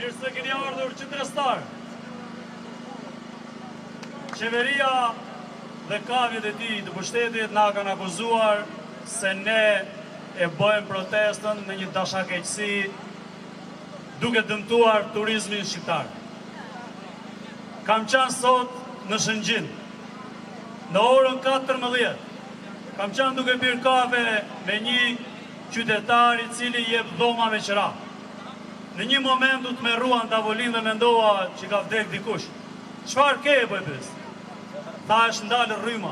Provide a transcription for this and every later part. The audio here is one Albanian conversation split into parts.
Mirë se keni ardhur qytetar. Qeveria dhe kavjet e tij të pushtetit na kanë akuzuar se ne e bëjmë protestën me një dashakeqësi duke dëmtuar turizmin shqiptar. Kam qenë sot në Shëngjin, në orën 14, kam qenë duke pirë kafe me një qytetar i cili jep dhoma me qëra. Në një moment u të me ruan tavolin dhe mendova që ka vdek dikush. Çfarë ke e bëjpës? Tha është ndalë rryma.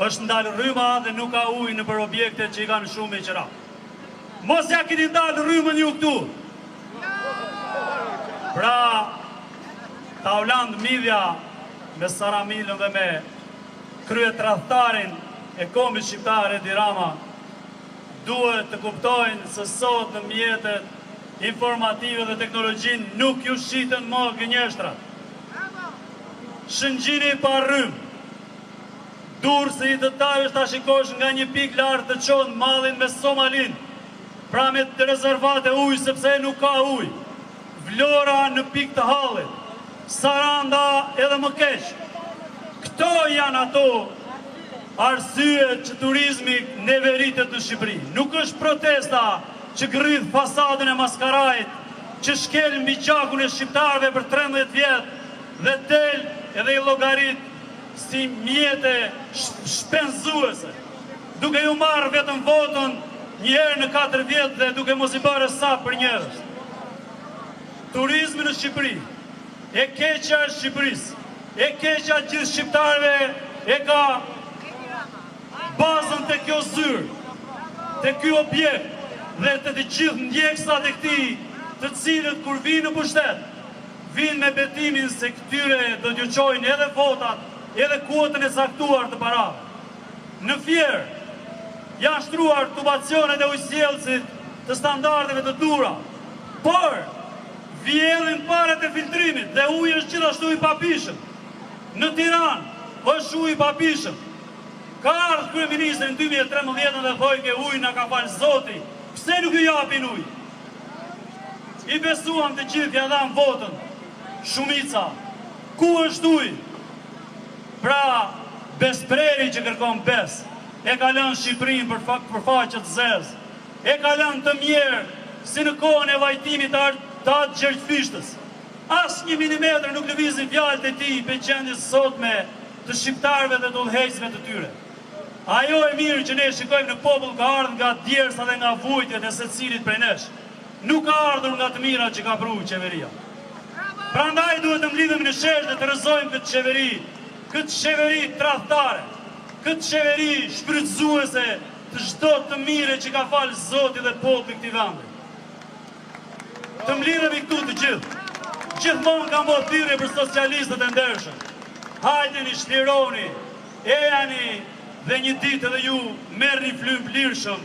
Është ndalë rryma dhe nuk ka ujë në për objekte që i kanë shumë me qëra. Mos ja keni ndalë rrymën ju këtu. Pra, Tauland Media me Saramilën dhe me kryet tradhtarin e kombit shqiptar Edi Rama duhet të kuptojnë se sot në mjetet informative dhe teknologjin nuk ju shiten më gënjeshtrat. Shëngjini pa rrymë. Durrësi i detajës ta shikosh nga një pikë lartë të qonë mallin me Somalin, pra me të rezervate ujë sepse nuk ka ujë. Vlora në pikë të hallit, Saranda edhe më keq. Këto janë ato arsyet që turizmi neveritet në Shqipëri. Nuk është protesta që grydh fasadën e maskarajt, që shkel mbi gjakun e shqiptarëve për 13 vjetë dhe del edhe i llogarit si mjete shpenzuese, duke ju marrë vetëm votën një herë në 4 vjetë dhe duke mos i bërë sa për njerëz. Turizmi në Shqipëri, e keqja e Shqipërisë, e keqja gjithë shqiptarëve e ka bazën të kjo zyrë, të kjo objekt dhe të të gjithë ndjeksat e këtij, të cilët kur vinë në pushtet, vinë me betimin se këtyre do t'ju çojnë edhe votat, edhe kuotën e saktuar të parave. Në Fier janë shtruar tubacionet e ujësjellësit të standardeve të dura, por vjellin parat e filtrimit dhe uji është gjithashtu i papishëm. Në Tiranë është uji i papishëm. Ka ardhur kryeministri në 2013 dhe thoi ke ujë na ka falë Zoti. Pse nuk ju japin ujë? I besuam të gjithë ja dhanë votën. Shumica. Ku është ujë? Pra, bespreri që kërkon bes, e ka lënë Shqipërinë për faqet zezë, e ka lënë të mjerë, si në kohën e vajtimit të atë Gjergjfishtës. As 1 milimetër nuk lëvizin fjalët e tij për gjendjes sotme të shqiptarëve dhe të udhëheqësve të tyre. Ajo e mirë që ne shikojmë në popull ka ardhur nga djersa dhe nga vujtjet e secilit prej nesh. Nuk ka ardhur nga të mira që ka pru qeveria. Prandaj duhet të mlidhemi në shesh dhe të rrëzojmë këtë qeveri tradhtare, këtë qeveri shfrytëzuese të çdo të mire që ka falë Zoti dhe populli këtij vendi. Të mlidhemi këtu të gjithë. Gjithmonë kam bërë thirrje për socialistët e ndershëm. Hajdeni, shlironi, ejani dhe një ditë edhe ju merrni flymë lirshëm